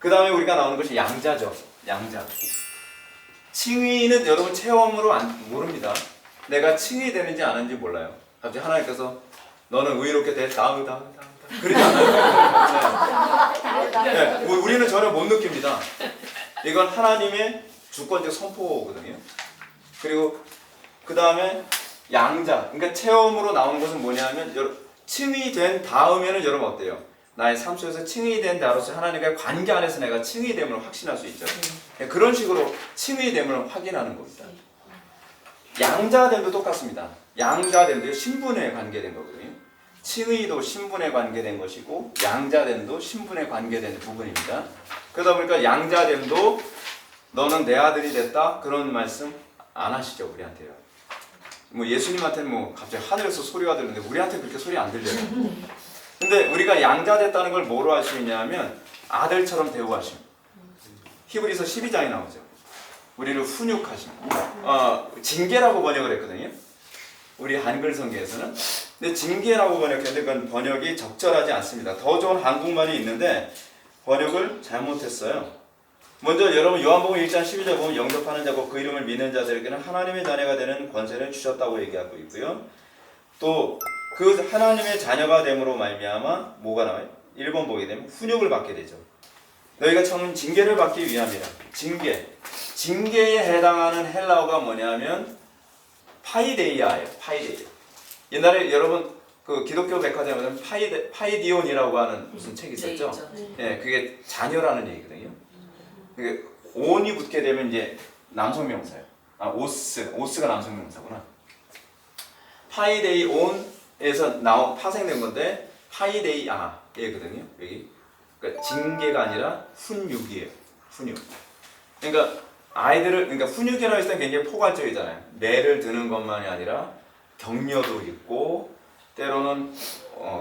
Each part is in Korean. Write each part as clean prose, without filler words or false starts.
그 다음에 우리가 나오는 것이 양자죠. 양자. 칭의는 여러분 체험으로 모릅니다. 내가 칭의되는지 아는지 몰라요. 갑자기 하나님께서 너는 의롭게 돼. 다음. 그러지 않아요. 네. 네. 우리는 전혀 못 느낍니다. 이건 하나님의 주권적 선포거든요. 그리고 그 다음에 양자. 그러니까 체험으로 나오는 것은 뭐냐면 칭의된 다음에는 여러분 어때요? 나의 삶 속에서 칭의된 자로서 하나님과의 관계 안에서 내가 칭의됨을 확신할 수 있죠. 그런 식으로 칭의됨을 확인하는 겁니다. 양자됨도 똑같습니다. 양자됨도 신분에 관계된 거거든요. 칭의도 신분에 관계된 것이고 양자됨도 신분에 관계된 부분입니다. 그러다 보니까 양자됨도 너는 내 아들이 됐다 그런 말씀 안 하시죠 우리한테요. 뭐 예수님한테는 뭐 갑자기 하늘에서 소리가 들리는데 우리한테 그렇게 소리 안 들려요. 근데 우리가 양자됐다는 걸 뭐로 알 수 있냐면 아들처럼 대우하심. 히브리서 12장에 나오죠. 우리를 훈육하심. 징계라고 번역을 했거든요. 우리 한글 성경에서는. 근데 징계라고 번역했는데 그건 번역이 적절하지 않습니다. 더 좋은 한국말이 있는데 번역을 잘못했어요. 먼저 여러분 요한복음 1장 12절 보면 영접하는 자고 그 이름을 믿는 자들에게는 하나님의 자녀가 되는 권세를 주셨다고 얘기하고 있고요. 또 그 하나님의 자녀가 됨으로 말미암아 뭐가 나와요? 1번 보게 되면 훈육을 받게 되죠. 너희가 처음 징계를 받기 위함이라. 징계에 해당하는 헬라어가 뭐냐면 파이데이아예요. 파이데이아. 옛날에 여러분 그 기독교 백화점에는 파이디온이라고 하는 무슨 책이 있었죠? 네, 그게 자녀라는 얘기거든요. 그게 온이 붙게 되면 이제 남성 명사예요. 오스가 남성 명사구나. 파이데이 온에서 파생된 건데 파이데이아예거든요. 여기 그러니까 징계가 아니라 훈육이에요. 훈육. 그러니까 그러니까 훈육이라고 했을 때 굉장히 포괄적이잖아요. 매를 드는 것만이 아니라 격려도 있고 때로는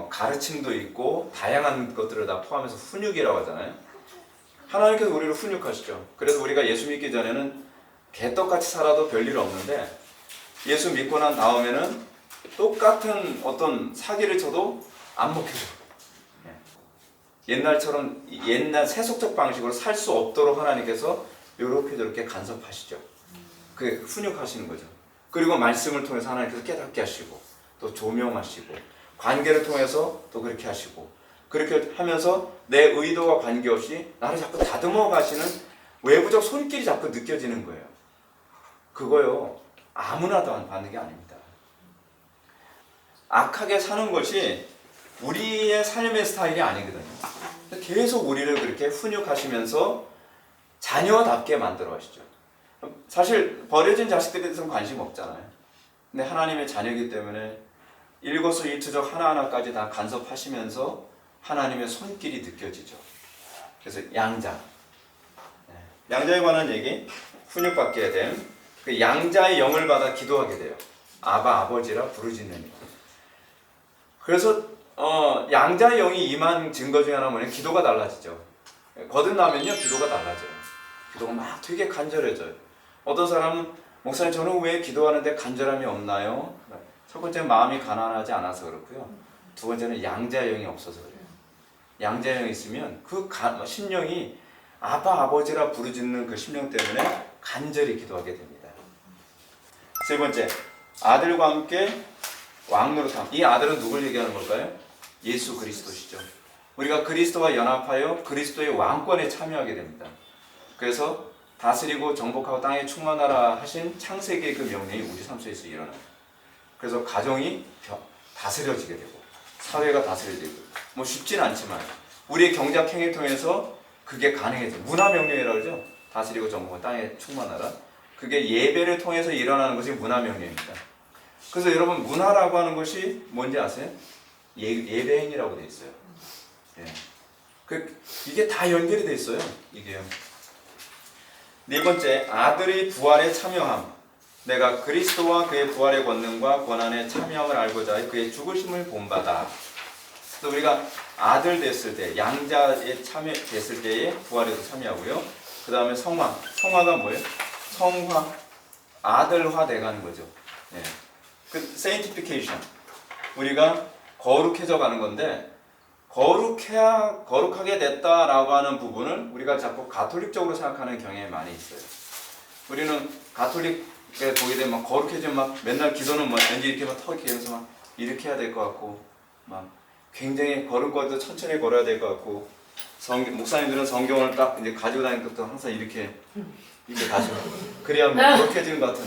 가르침도 있고 다양한 것들을 다 포함해서 훈육이라고 하잖아요. 하나님께서 우리를 훈육하시죠. 그래서 우리가 예수 믿기 전에는 개떡같이 살아도 별일 없는데 예수 믿고 난 다음에는 똑같은 어떤 사기를 쳐도 안 먹혀요. 옛날처럼 옛날 세속적 방식으로 살 수 없도록 하나님께서 이렇게 저렇게 간섭하시죠. 그 훈육하시는 거죠. 그리고 말씀을 통해서 하나님께서 깨닫게 하시고 또 조명하시고 관계를 통해서 또 그렇게 하시고 그렇게 하면서 내 의도와 관계없이 나를 자꾸 다듬어 가시는 외부적 손길이 자꾸 느껴지는 거예요. 그거요 아무나 다 받는 게 아닙니다. 악하게 사는 것이 우리의 삶의 스타일이 아니거든요. 계속 우리를 그렇게 훈육하시면서 자녀답게 만들어 가시죠. 사실 버려진 자식들에 대해서는 관심 없잖아요. 근데 하나님의 자녀이기 때문에 일거수일투족 하나하나까지 다 간섭하시면서 하나님의 손길이 느껴지죠. 그래서 양자. 양자에 관한 얘기, 훈육받게 됨. 그 양자의 영을 받아 기도하게 돼요. 아바 아버지라 부르짖는. 그래서 양자의 영이 임한 증거 중에 하나는 뭐냐면 기도가 달라지죠. 거듭나면요 기도가 달라져요. 기도가 막 되게 간절해져요. 어떤 사람은 목사님 저는 왜 기도하는데 간절함이 없나요? 첫 번째는 마음이 가난하지 않아서 그렇고요. 두 번째는 양자의 영이 없어서 그래요. 양자의 영이 있으면 그 심령이 아바 아버지라 부르짖는 그 심령 때문에 간절히 기도하게 됩니다. 세 번째, 아들과 함께 왕노릇함. 이 아들은 누굴 얘기하는 걸까요? 예수 그리스도시죠. 우리가 그리스도와 연합하여 그리스도의 왕권에 참여하게 됩니다. 그래서 다스리고 정복하고 땅에 충만하라 하신 창세기의 그 명령이 우리 삶 속에서 일어나요. 그래서 가정이 다스려지게 되고 사회가 다스려지고 뭐 쉽진 않지만 우리의 경제학 행위를 통해서 그게 가능해져. 문화명령이라고 그러죠. 다스리고 정복하고 땅에 충만하라. 그게 예배를 통해서 일어나는 것이 문화명령입니다. 그래서 여러분 문화라고 하는 것이 뭔지 아세요? 예배행위라고 되어 있어요. 이게 다 연결이 되어 있어요. 이게요. 네 번째, 아들의 부활에 참여함. 내가 그리스도와 그의 부활의 권능과 권한에 참여함을 알고자 그의 죽으심을 본받아. 그래서 우리가 아들 됐을 때, 양자에 참여됐을 때에 부활에도 참여하고요. 그 다음에 성화. 성화가 뭐예요? 성화, 아들화 돼가는 거죠. 그 sanctification. 우리가 거룩해져 가는 건데 거룩하게 됐다라고 하는 부분을 우리가 자꾸 가톨릭적으로 생각하는 경향이 많이 있어요. 우리는 가톨릭에 보게 되면 막 거룩해지면 막 맨날 기도는 막 왠지 이렇게 막 턱 이렇게 해서 막 이렇게 해야 될 것 같고 막 굉장히 걸을 것도 천천히 걸어야 될 것 같고 목사님들은 성경을 딱 이제 가지고 다니는 것도 항상 이렇게 가지고 그래야 뭐 거룩해지는 것 같은.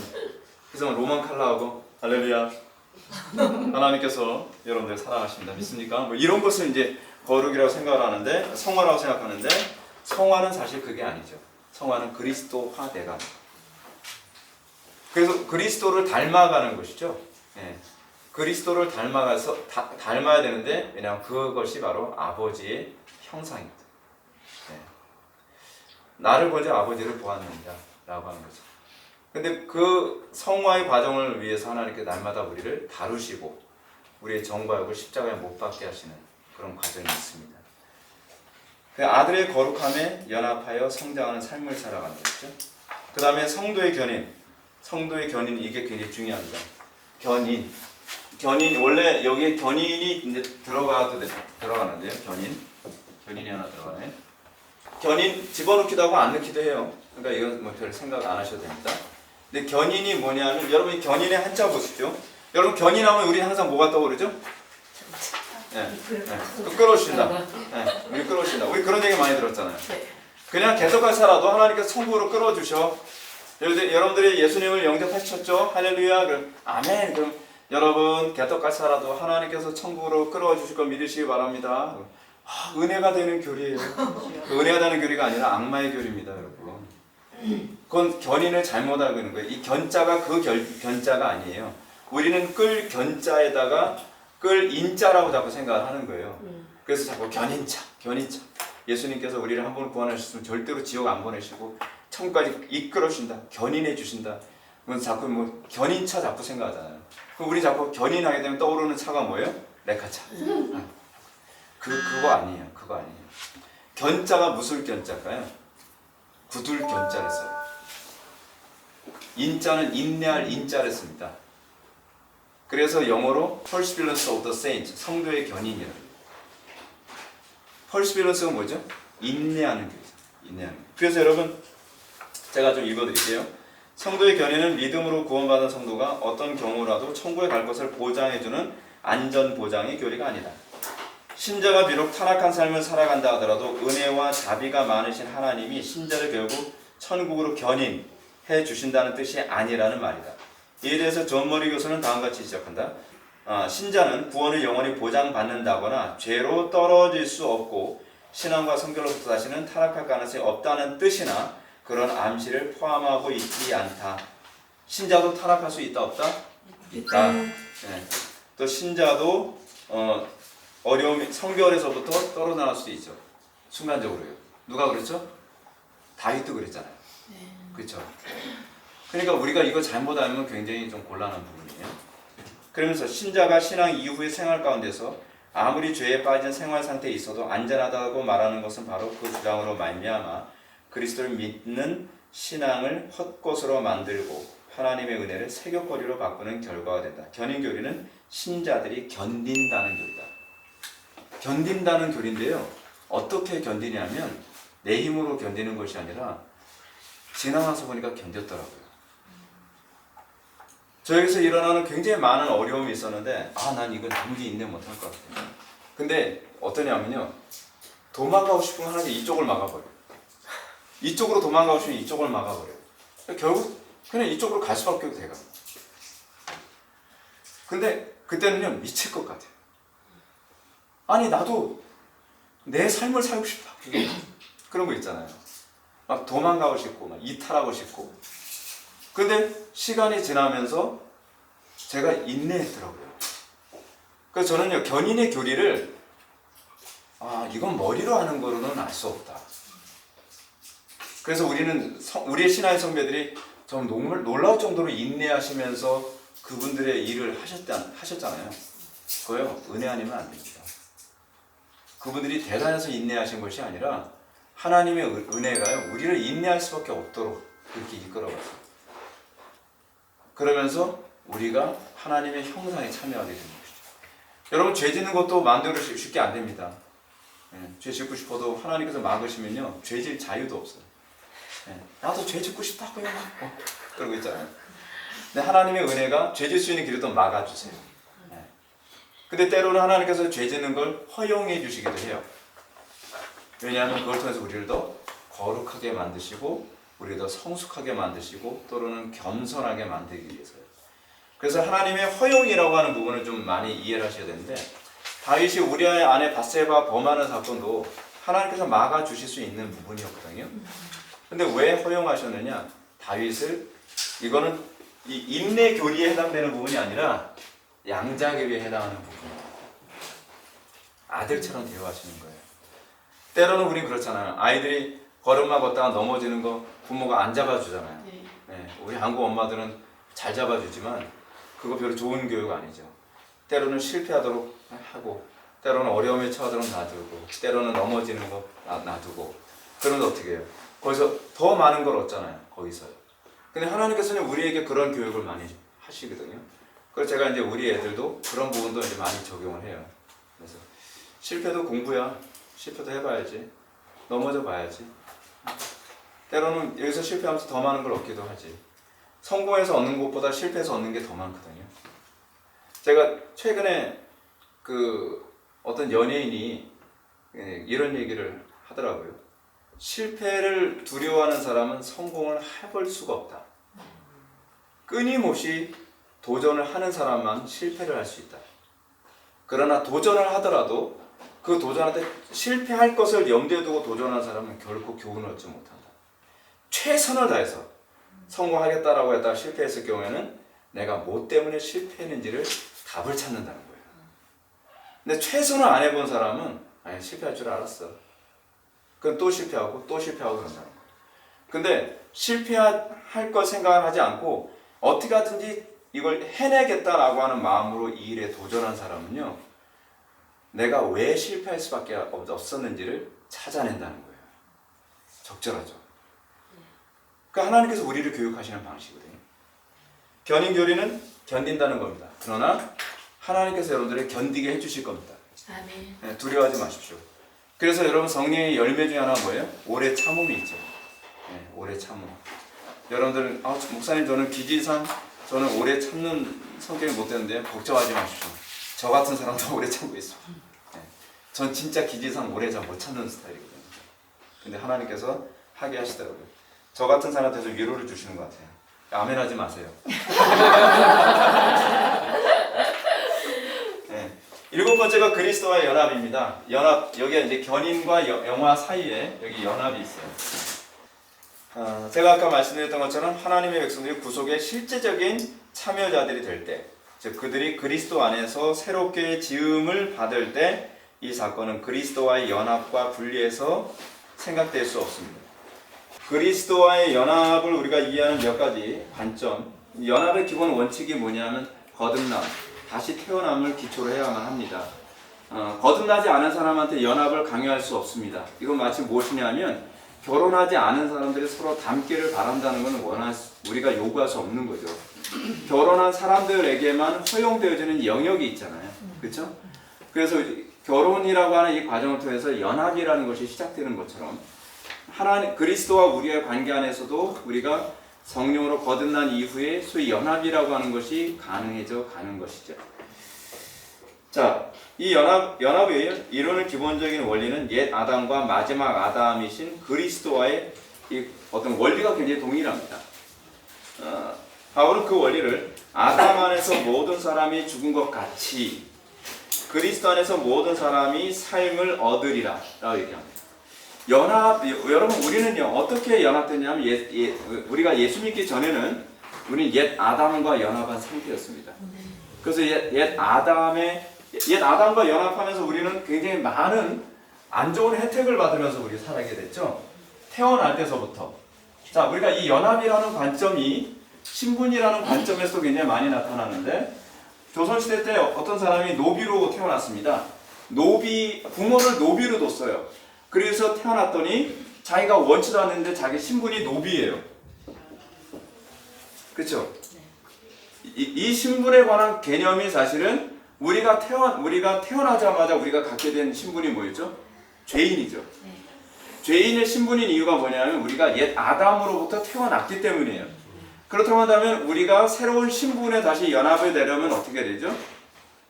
그래서 로만 칼라하고 할렐루야 하나님께서 여러분들 사랑하십니다 믿습니까? 뭐 이런 것을 이제 거룩이라고 생각을 하는데 성화라고 생각하는데 성화는 사실 그게 아니죠. 성화는 그리스도화돼가는. 그래서 그리스도를 닮아가는 것이죠. 예. 그리스도를 닮아야 되는데 왜냐하면 그것이 바로 아버지의 형상입니다. 예. 나를 보자 아버지를 보았느니라라고 하는 거죠. 근데 그 성화의 과정을 위해서 하나님께 날마다 우리를 다루시고 우리의 정과 욕을 십자가에 못 박게 하시는 그런 과정이 있습니다. 그 아들의 거룩함에 연합하여 성장하는 삶을 살아가는 것이죠. 그 다음에 성도의 견인. 성도의 견인 이게 굉장히 중요합니다. 견인 원래 여기에 견인이 이제 들어가는데요. 견인이 하나 들어가네. 견인 집어넣기도 하고 안 넣기도 해요. 그러니까 이건 뭐 별 생각 안 하셔도 됩니다. 근데 견인이 뭐냐면 여러분이 견인의 한자 보십시오. 여러분 견인하면 우리 항상 뭐가 떠오르죠? 네. 끌어오신다. 네. 우리 끌어오신다. 우리 그런 얘기 많이 들었잖아요. 그냥 개떡같이 살아도 하나님께서 천국으로 끌어주셔. 여러분들이 예수님을 영접하셨죠? 할렐루야. 그럼 아멘. 그럼 여러분 개떡같이 살아도 하나님께서 천국으로 끌어와 주실 걸 믿으시기 바랍니다. 은혜가 되는 교리예요. 은혜가 되는 교리가 아니라 악마의 교리입니다, 여러분. 그건 견인을 잘못 알고 있는 거예요. 이 견자가 그 견자가 아니에요. 우리는 끌 견자에다가 끌 인자라고 자꾸 생각을 하는 거예요. 그래서 자꾸 견인차. 예수님께서 우리를 한 번 구원하셨으면 절대로 지옥 안 보내시고 천국까지 이끌어 주신다. 견인해 주신다. 그건 자꾸 뭐 견인차 자꾸 생각하잖아요. 그럼 우리 자꾸 견인하게 되면 떠오르는 차가 뭐예요? 레카차. 그거 아니에요. 견자가 무슨 견자일까요? 구둘 견자를 써요. 인자는 인내할 인자를 씁니다. 그래서 영어로 perseverance of the saints, 성도의 견인이라고. perseverance가 뭐죠? 인내하는 교리죠. 그래서 여러분 제가 좀 읽어드릴게요. 성도의 견인은 믿음으로 구원받은 성도가 어떤 경우라도 천국에 갈 것을 보장해주는 안전보장의 교리가 아니다. 신자가 비록 타락한 삶을 살아간다 하더라도 은혜와 자비가 많으신 하나님이 신자를 결국 천국으로 견인해 주신다는 뜻이 아니라는 말이다. 이에 대해서 존 머리 교수는 다음과 같이 지적한다. 신자는 구원을 영원히 보장받는다거나 죄로 떨어질 수 없고 신앙과 성결로부터 다시는 타락할 가능성이 없다는 뜻이나 그런 암시를 포함하고 있지 않다. 신자도 타락할 수 있다 없다? 있다. 네. 또 신자도 어려움이 성결에서부터 떨어날 수도 있죠. 순간적으로요. 누가 그랬죠? 다윗도 그랬잖아요. 그렇죠? 그러니까 우리가 이거 잘못 알면 굉장히 좀 곤란한 부분이에요. 그러면서 신자가 신앙 이후의 생활 가운데서 아무리 죄에 빠진 생활 상태에 있어도 안전하다고 말하는 것은 바로 그 주장으로 말미암아 그리스도를 믿는 신앙을 헛것으로 만들고 하나님의 은혜를 세격거리로 바꾸는 결과가 된다. 견인교리는 신자들이 견딘다는 교리다. 견딘다는 교리인데요. 어떻게 견디냐면 내 힘으로 견디는 것이 아니라 지나가서 보니까 견뎠더라고요. 저에게서 일어나는 굉장히 많은 어려움이 있었는데 난 이건 도무지 인내 못할 것 같아요. 근데 어떠냐면요. 도망가고 싶으면 하나님이 이쪽을 막아버려요. 이쪽으로 도망가고 싶으면 이쪽을 막아버려요. 결국 그냥 이쪽으로 갈 수밖에 없게 돼요. 근데 그때는요 미칠 것 같아요. 아니 나도 내 삶을 살고 싶다. 그런 거 있잖아요. 막 도망가고 싶고 막 이탈하고 싶고. 근데 시간이 지나면서 제가 인내했더라고요. 그래서 저는요 견인의 교리를 이건 머리로 하는 거로는 알 수 없다. 그래서 우리의 신앙의 선배들이 좀 놀라울 정도로 인내하시면서 그분들의 일을 하셨잖아요. 그거요 은혜 아니면 안 됩니다. 그분들이 대단해서 인내하신 것이 아니라 하나님의 은혜가요 우리를 인내할 수밖에 없도록 그렇게 이끌어갔어요. 그러면서 우리가 하나님의 형상에 참여하게 되는 것이죠. 여러분 죄 짓는 것도 마음대로 쉽게 안 됩니다. 죄 짓고 싶어도 하나님께서 막으시면요 죄질 자유도 없어요. 나도 죄 짓고 싶다고요. 그러고 있잖아요. 근데 하나님의 은혜가 죄 질 수 있는 길을 또 막아주세요. 근데 때로는 하나님께서 죄 짓는 걸 허용해 주시기도 해요. 왜냐하면 그걸 통해서 우리를 더 거룩하게 만드시고 우리를 더 성숙하게 만드시고 또는 겸손하게 만들기 위해서요. 그래서 하나님의 허용이라고 하는 부분을 좀 많이 이해를 하셔야 되는데 다윗이 우리아의 아내 밧세바 범하는 사건도 하나님께서 막아주실 수 있는 부분이었거든요. 근데 왜 허용하셨느냐? 다윗을 이거는 이 인내 교리에 해당되는 부분이 아니라 양자 교리에 해당하는 부분입니다. 아들처럼 대우하시는 거예요. 때로는 우린 그렇잖아요. 아이들이 걸음마 걷다가 넘어지는 거 부모가 안 잡아주잖아요. 우리 한국 엄마들은 잘 잡아주지만 그거 별로 좋은 교육 아니죠. 때로는 실패하도록 하고 때로는 어려움에 처하도록 놔두고 때로는 넘어지는 거 놔두고 그러면 어떻게 해요? 거기서 더 많은 걸 얻잖아요. 거기서요. 근데 하나님께서는 우리에게 그런 교육을 많이 하시거든요. 그래서 제가 이제 우리 애들도 그런 부분도 이제 많이 적용을 해요. 그래서 실패도 공부야. 실패도 해봐야지. 넘어져 봐야지. 때로는 여기서 실패하면서 더 많은 걸 얻기도 하지. 성공해서 얻는 것보다 실패해서 얻는 게 더 많거든요. 제가 최근에 어떤 연예인이 이런 얘기를 하더라고요. 실패를 두려워하는 사람은 성공을 해볼 수가 없다. 끊임없이 도전을 하는 사람만 실패를 할 수 있다. 그러나 도전을 하더라도 그 도전할 때 실패할 것을 염두에 두고 도전하는 사람은 결코 교훈을 얻지 못한다. 최선을 다해서 성공하겠다라고 했다가 실패했을 경우에는 내가 뭐 때문에 실패했는지를 답을 찾는다는 거예요. 근데 최선을 안 해본 사람은 실패할 줄 알았어. 그럼 또 실패하고 또 실패하고 그런다는 거예요. 근데 실패할 걸 생각을 하지 않고 어떻게 하든지 이걸 해내겠다라고 하는 마음으로 이 일에 도전한 사람은요, 내가 왜 실패할 수밖에 없었는지를 찾아낸다는 거예요. 적절하죠. 그러니까 하나님께서 우리를 교육하시는 방식이거든요. 견인교리는 견딘다는 겁니다. 그러나 하나님께서 여러분들을 견디게 해주실 겁니다. 아멘. 두려워하지 마십시오. 그래서 여러분 성령의 열매 중에 하나가 뭐예요? 오래 참음이 있죠. 오래 참음. 여러분들 목사님 저는 기지상 저는 오래 참는 성격이 못 되는데 걱정하지 마십시오. 저 같은 사람도 오래 참고 있습니다. 전 진짜 기지상 오래 잘 못 참는 스타일이거든요. 근데 하나님께서 하게 하시더라고요. 저 같은 사람한테 좀 위로를 주시는 것 같아요. 아멘 하지 마세요. 일곱 번째가 그리스도와의 연합입니다. 연합, 여기에 이제 견인과 영화 사이에 여기 연합이 있어요. 제가 아까 말씀드렸던 것처럼 하나님의 백성들이 구속의 실제적인 참여자들이 될 때, 즉 그들이 그리스도 안에서 새롭게 지음을 받을 때 이 사건은 그리스도와의 연합과 분리해서 생각될 수 없습니다. 그리스도와의 연합을 우리가 이해하는 몇 가지 관점. 연합의 기본 원칙이 뭐냐면 거듭남, 다시 태어남을 기초로 해야만 합니다. 거듭나지 않은 사람한테 연합을 강요할 수 없습니다. 이건 마치 무엇이냐면 결혼하지 않은 사람들이 서로 닮기를 바란다는 것은 우리가 요구할 수 없는 거죠. 결혼한 사람들에게만 허용되어지는 영역이 있잖아요. 그렇죠? 그래서 결혼이라고 하는 이 과정을 통해서 연합이라는 것이 시작되는 것처럼 하나님 그리스도와 우리의 관계 안에서도 우리가 성령으로 거듭난 이후에 소위 연합이라고 하는 것이 가능해져 가는 것이죠. 자, 이 연합의 이루는 기본적인 원리는 옛 아담과 마지막 아담이신 그리스도와의 이 어떤 원리가 굉장히 동일합니다. 바울은 그 원리를 아담 안에서 모든 사람이 죽은 것 같이 그리스도 안에서 모든 사람이 삶을 얻으리라 라고 얘기합니다. 여러분 우리는요 어떻게 연합됐냐면 우리가 예수 믿기 전에는 우리는 옛 아담과 연합한 상태였습니다. 그래서 옛 아담과 연합하면서 우리는 굉장히 많은 안 좋은 혜택을 받으면서 우리 살아가게 됐죠. 태어날 때서부터. 자, 우리가 이 연합이라는 관점이 신분이라는 관점에서 굉장히 많이 나타나는데 조선시대 때 어떤 사람이 노비로 태어났습니다. 부모를 노비로 뒀어요. 그래서 태어났더니 자기가 원치도 않는데 자기 신분이 노비예요. 그렇죠? 이 신분에 관한 개념이 사실은 우리가 태어나자마자 우리가 갖게 된 신분이 뭐였죠? 죄인이죠. 죄인의 신분인 이유가 뭐냐면 우리가 옛 아담으로부터 태어났기 때문이에요. 그렇다고 한다면 우리가 새로운 신분에 다시 연합이 되려면 어떻게 되죠?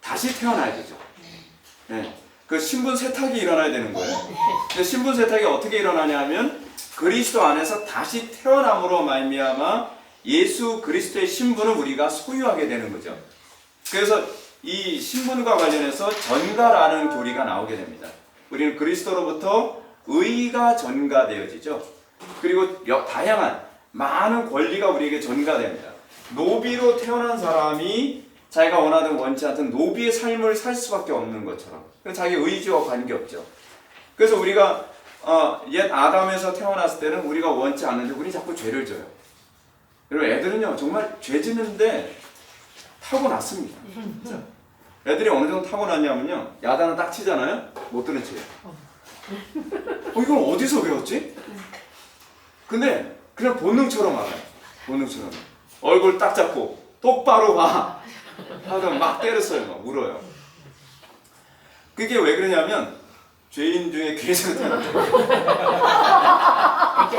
다시 태어나야 되죠. 네. 그 신분 세탁이 일어나야 되는 거예요. 근데 신분 세탁이 어떻게 일어나냐면 그리스도 안에서 다시 태어남으로 말미암아 예수 그리스도의 신분을 우리가 소유하게 되는 거죠. 그래서 이 신분과 관련해서 전가라는 교리가 나오게 됩니다. 우리는 그리스도로부터 의가 전가되어지죠. 그리고 다양한 많은 권리가 우리에게 전가됩니다. 노비로 태어난 사람이 자기가 원하든 원치 않든 노비의 삶을 살 수밖에 없는 것처럼 자기 의지와 관계없죠. 그래서 우리가 옛 아담에서 태어났을 때는 우리가 원치 않는데 우리 자꾸 죄를 져요. 여러분 애들은요 정말 죄 짓는데 타고났습니다. 애들이 어느 정도 타고났냐면요 야단을 딱 치잖아요 못 들은 채. 이걸 어디서 배웠지? 근데 그냥 본능처럼 알아요. 본능처럼 얼굴 딱 잡고 똑바로 봐 하다가 막 때렸어요. 막 울어요. 그게 왜 그러냐면 죄인 중에 괴수가 태어났죠.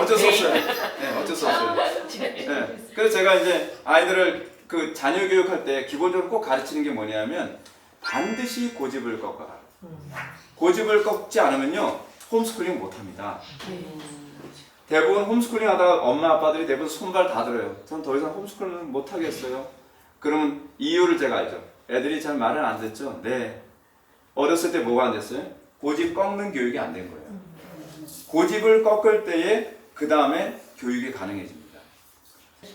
어쩔 수 없어요. 네, 어쩔 수 없어요. 네. 그래서 제가 이제 아이들을 그 자녀 교육할 때 기본적으로 꼭 가르치는 게 뭐냐면 반드시 고집을 꺾어라. 고집을 꺾지 않으면요 홈스쿨링 못합니다. 대부분 홈스쿨링 하다가 엄마 아빠들이 대부분 손발 다 들어요. 전 더 이상 홈스쿨링 못하겠어요. 그러면 이유를 제가 알죠. 애들이 잘 말을 안 듣죠. 네. 어렸을 때 뭐가 안 됐어요? 고집 꺾는 교육이 안 된 거예요. 고집을 꺾을 때에 그 다음에 교육이 가능해집니다.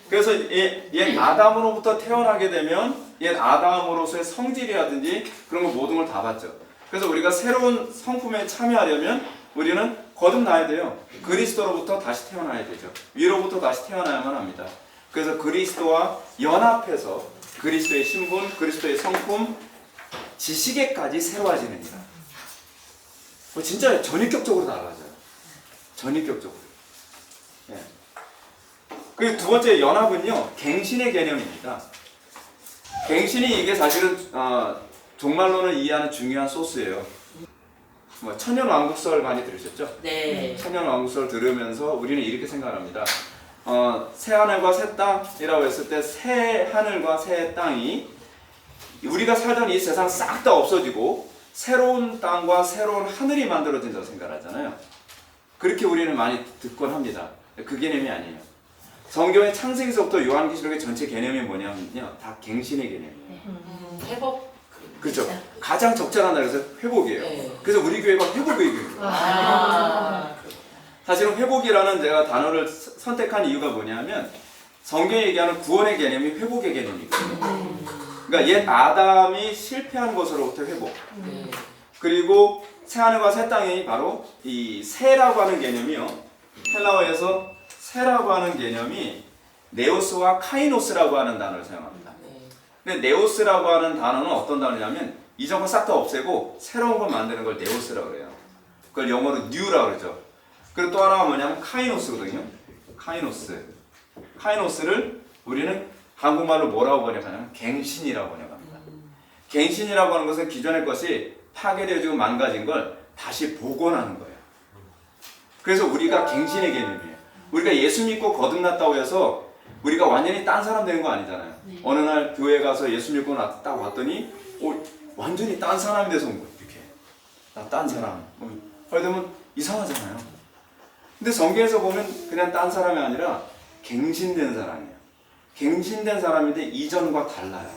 그래서 옛 아담으로부터 태어나게 되면 옛 아담으로서의 성질이라든지 그런 거 모든 걸 다 받죠. 그래서 우리가 새로운 성품에 참여하려면 우리는 거듭나야 돼요. 그리스도로부터 다시 태어나야 되죠. 위로부터 다시 태어나야만 합니다. 그래서 그리스도와 연합해서 그리스도의 신분, 그리스도의 성품, 지식에까지 새로워지느니라. 진짜 전인격적으로 달라져요. 전인격적으로. 네. 그리고 두 번째 연합은요, 갱신의 개념입니다. 갱신이 이게 사실은 종말론을 이해하는 중요한 소스예요. 천년왕국설 많이 들으셨죠? 네. 천년왕국설 들으면서 우리는 이렇게 생각합니다. 새 하늘과 새 땅이라고 했을 때 새 하늘과 새 땅이 우리가 살던 이 세상 싹 다 없어지고 새로운 땅과 새로운 하늘이 만들어진다고 생각하잖아요. 그렇게 우리는 많이 듣곤 합니다. 그 개념이 아니에요. 성경의 창세기서부터 요한계시록의 전체 개념이 뭐냐면요, 다 갱신의 개념이에요. 회복. 그렇죠. 가장 적절한 단어에서 회복이에요. 네. 그래서 우리 교회가 회복의 교회예요. 사실은 회복이라는 제가 단어를 선택한 이유가 뭐냐면 성경이 얘기하는 구원의 개념이 회복의 개념이거든요. 그러니까 옛 아담이 실패한 것으로부터 회복. 그리고 새하늘과 새 땅이 바로 이 새라고 하는 개념이요. 헬라어에서 새라고 하는 개념이 네오스와 카이노스라고 하는 단어를 사용합니다. 근데 네오스라고 하는 단어는 어떤 단어냐면 이전 거 싹 다 없애고 새로운 걸 만드는 걸 네오스라고 그래요. 그걸 영어로 뉴라고 그러죠. 그리고 또 하나가 뭐냐면 카이노스거든요. 카이노스를 우리는 한국말로 뭐라고 번역하냐면 갱신이라고 번역합니다. 갱신이라고 하는 것은 기존의 것이 파괴되어지고 망가진 걸 다시 복원하는 거예요. 그래서 우리가 갱신의 개념이에요. 우리가 예수 믿고 거듭났다고 해서 우리가 완전히 딴 사람 되는 거 아니잖아요. 어느 날 교회 가서 예수 믿고 딱 왔더니 완전히 딴 사람이 돼서 온 거예요. 이렇게 나 딴 사람 그러면 이상하잖아요. 근데 성경에서 보면 그냥 딴 사람이 아니라 갱신된 사람이에요. 갱신된 사람인데 이전과 달라요.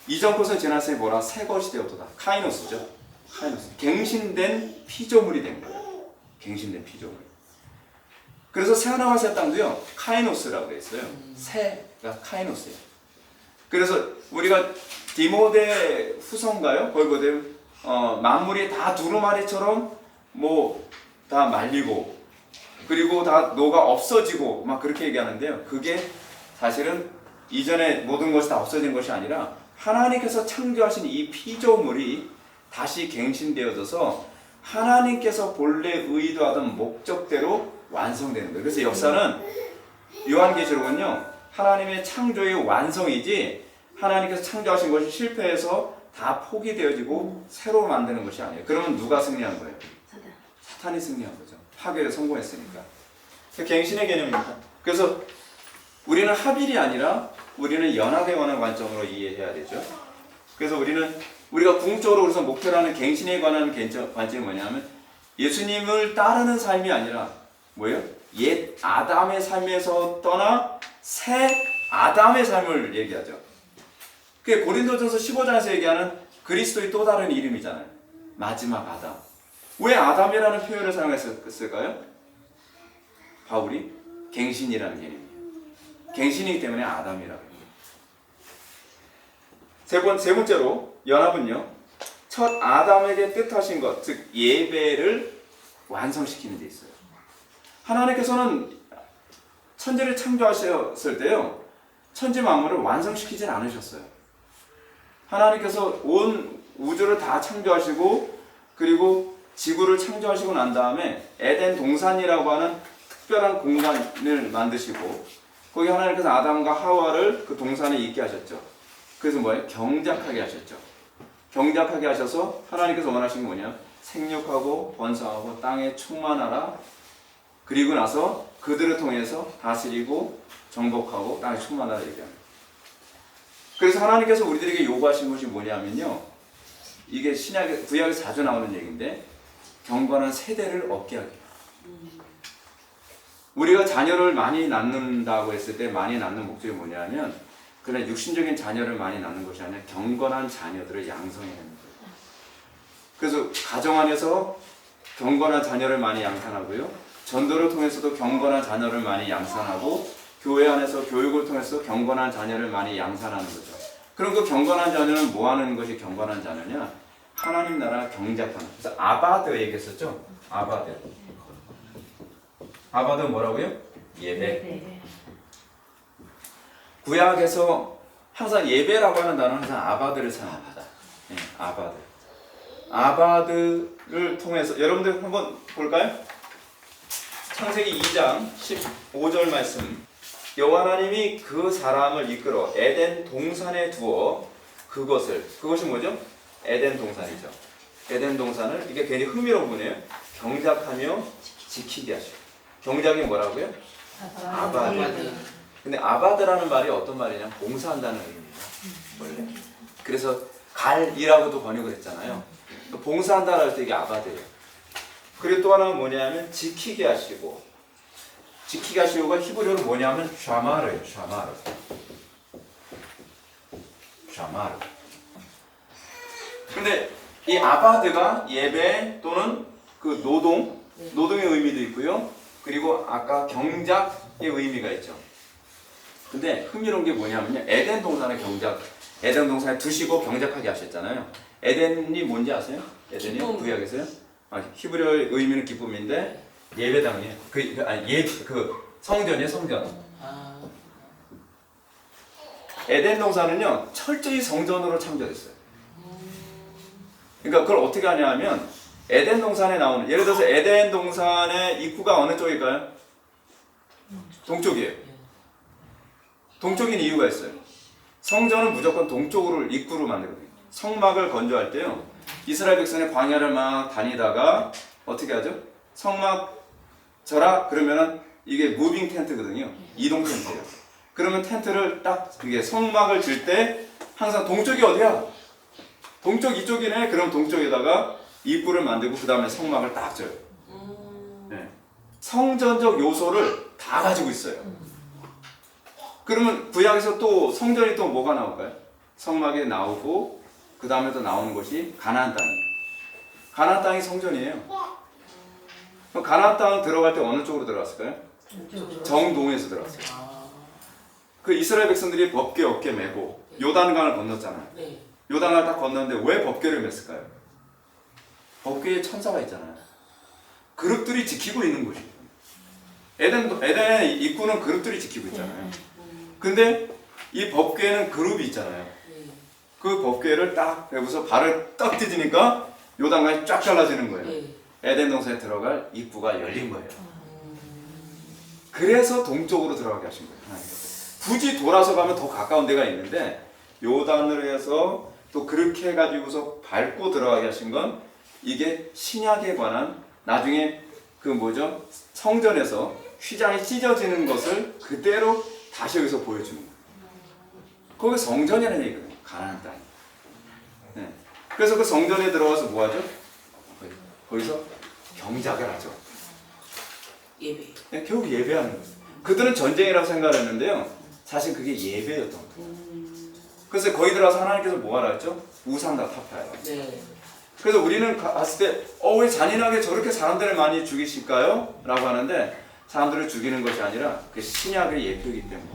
이전 것을 지났으니 뭐라 새 것이 되었도다. 카이노스죠. 카이노스. 갱신된 피조물이 된 거예요. 갱신된 피조물. 그래서 새하늘과 새 땅도요 카이노스라고 했어요. 새가 카이노스예요. 그래서 우리가 디모데 후서인가요? 거기 보면 만물이 다 두루마리처럼 다 말리고 그리고 다 녹아 없어지고 막 그렇게 얘기하는데요. 그게 사실은 이전에 모든 것이 다 없어진 것이 아니라 하나님께서 창조하신 이 피조물이 다시 갱신되어져서 하나님께서 본래 의도하던 목적대로 완성되는 거예요. 그래서 역사는 요한계시록은요 하나님의 창조의 완성이지 하나님께서 창조하신 것이 실패해서 다 포기되어지고 새로 만드는 것이 아니에요. 그러면 누가 승리한 거예요? 사탄이 승리한 거죠. 파괴에 성공했으니까. 갱신의 개념입니다. 그래서 우리는 합일이 아니라 우리는 연합에 관한 관점으로 이해해야 되죠. 그래서 우리가 궁극적으로 그래서 목표로 하는 갱신에 관한 관점이 뭐냐면 예수님을 따르는 삶이 아니라 뭐예요? 옛 아담의 삶에서 떠나 새 아담의 삶을 얘기하죠. 그게 고린도전서 15장에서 얘기하는 그리스도의 또 다른 이름이잖아요. 마지막 아담. 왜 아담이라는 표현을 사용했을까요? 바울이 갱신이라는 개념이에요. 갱신이기 때문에 아담이라고 해요. 세 번째로 연합은요. 첫 아담에게 뜻하신 것, 즉 예배를 완성시키는 데 있어요. 하나님께서는 천지를 창조하셨을 때요. 천지 만물을 완성시키진 않으셨어요. 하나님께서 온 우주를 다 창조하시고 그리고 지구를 창조하시고 난 다음에 에덴 동산이라고 하는 특별한 공간을 만드시고 거기 하나님께서 아담과 하와를 그 동산에 있게 하셨죠. 그래서 뭐예요? 경작하게 하셨죠. 경작하게 하셔서 하나님께서 원하신 게 뭐냐? 생육하고 번성하고 땅에 충만하라. 그리고 나서 그들을 통해서 다스리고 정복하고 땅에 충만하라 얘기합니다. 그래서 하나님께서 우리들에게 요구하신 것이 뭐냐면요. 이게 구약에서 자주 나오는 얘기인데 경건한 세대를 얻게 하기. 우리가 자녀를 많이 낳는다고 했을 때 많이 낳는 목적이 뭐냐면 그냥 육신적인 자녀를 많이 낳는 것이 아니라 경건한 자녀들을 양성해내는 거예요. 그래서 가정 안에서 경건한 자녀를 많이 양산하고요. 전도를 통해서도 경건한 자녀를 많이 양산하고 교회 안에서 교육을 통해서 경건한 자녀를 많이 양산하는 거죠. 그럼 그 경건한 자녀는 뭐 하는 것이 경건한 자녀냐? 하나님 나라 경작하는. 그래서 아바드 얘기했었죠? 아바드. 아바드 뭐라고요? 예배. 구약에서 항상 예배라고 하는 단어는 항상 아바드를 사용합니다. 네, 아바드. 아바드를 통해서 여러분들 한번 볼까요? 창세기 2장 15절 말씀. 여호와 하나님이 그 사람을 이끌어 에덴 동산에 두어 그것이 뭐죠? 에덴 동산이죠. 에덴 동산을 이게 괜히 흥미로운 분이에요. 경작하며 지키게 하시고. 경작이 뭐라고요? 아바드. 근데 아바드라는 말이 어떤 말이냐? 봉사한다는 의미입니다. 원래. 그래서 갈이라고도 번역을 했잖아요. 봉사한다라고 할 때 이게 아바드예요. 그리고 또 하나는 뭐냐면 지키게 하시고. 지키게 하시고가 히브리어로 뭐냐면 샤마르예요. 샤마르. 근데 이 아바드가 예배 또는 그 노동의 의미도 있고요. 그리고 아까 경작의 의미가 있죠. 근데 흥미로운 게 뭐냐면요. 에덴 동산에 두시고 경작하게 하셨잖아요. 에덴이 뭔지 아세요? 에덴이 구약에서요? 히브리어의 의미는 기쁨인데 예배당이에요. 성전이에요, 성전. 에덴 동산은요, 철저히 성전으로 창조됐어요. 그러니까 그걸 어떻게 하냐면 에덴 동산에 나오는, 예를 들어서 에덴 동산의 입구가 어느 쪽일까요? 동쪽이에요. 동쪽인 이유가 있어요. 성전은 무조건 동쪽으로 입구로 만들거든요. 성막을 건조할 때요, 이스라엘 백성의 광야를 막 다니다가 어떻게 하죠? 성막 져라 그러면은 이게 무빙 텐트거든요. 이동 텐트예요. 그러면 텐트를 딱 이게 성막을 질 때 항상 동쪽이 어디야? 동쪽 이쪽이네. 그럼 동쪽에다가 입구를 만들고 그 다음에 성막을 딱 져요. 네. 성전적 요소를 다 가지고 있어요. 그러면 구약에서 또 성전이 또 뭐가 나올까요? 성막이 나오고 그 다음에 또 나오는 것이 가나안 땅이에요. 가나안 땅이 성전이에요. 그럼 가나안 땅 들어갈 때 어느 쪽으로 들어갔을까요? 정동에서 들어갔어요. 그 이스라엘 백성들이 법궤 어깨 메고 요단강을 건넜잖아요. 요단강을 딱 건넜는데 왜 법궤를 맸을까요? 법궤에 천사가 있잖아요. 그룹들이 지키고 있는 곳이에요. 에덴의 입구는 그룹들이 지키고 있잖아요. 근데 이 법궤에는 그룹이 있잖아요. 그 법궤를 딱 메고서 발을 딱 디디니까 요단강이 쫙 잘라지는 거예요. 에덴 동산에 들어갈 입구가 열린 거예요. 그래서 동쪽으로 들어가게 하신 거예요. 하나님께서. 굳이 돌아서 가면 더 가까운 데가 있는데 요단으로 해서 또 그렇게 해가지고서 밟고 들어가게 하신 건 이게 신약에 관한 나중에 그 뭐죠? 성전에서 휘장이 찢어지는 것을 그대로 다시 여기서 보여주는 거예요. 거기 성전이라는 얘기거든요. 가나안 땅. 네. 그래서 그 성전에 들어가서 뭐 하죠? 거기서 경작을 하죠. 예배. 네, 결국 예배하는 거예요. 그들은 전쟁이라고 생각했는데요. 사실 그게 예배였던 거예요. 그래서 거기 들어가서 하나님께서 뭐 하라 했죠? 우상과 타파해라. 네. 그래서 우리는 봤을 때 왜 잔인하게 저렇게 사람들을 많이 죽이실까요? 라고 하는데 사람들을 죽이는 것이 아니라 그 신약의 예표이기 때문에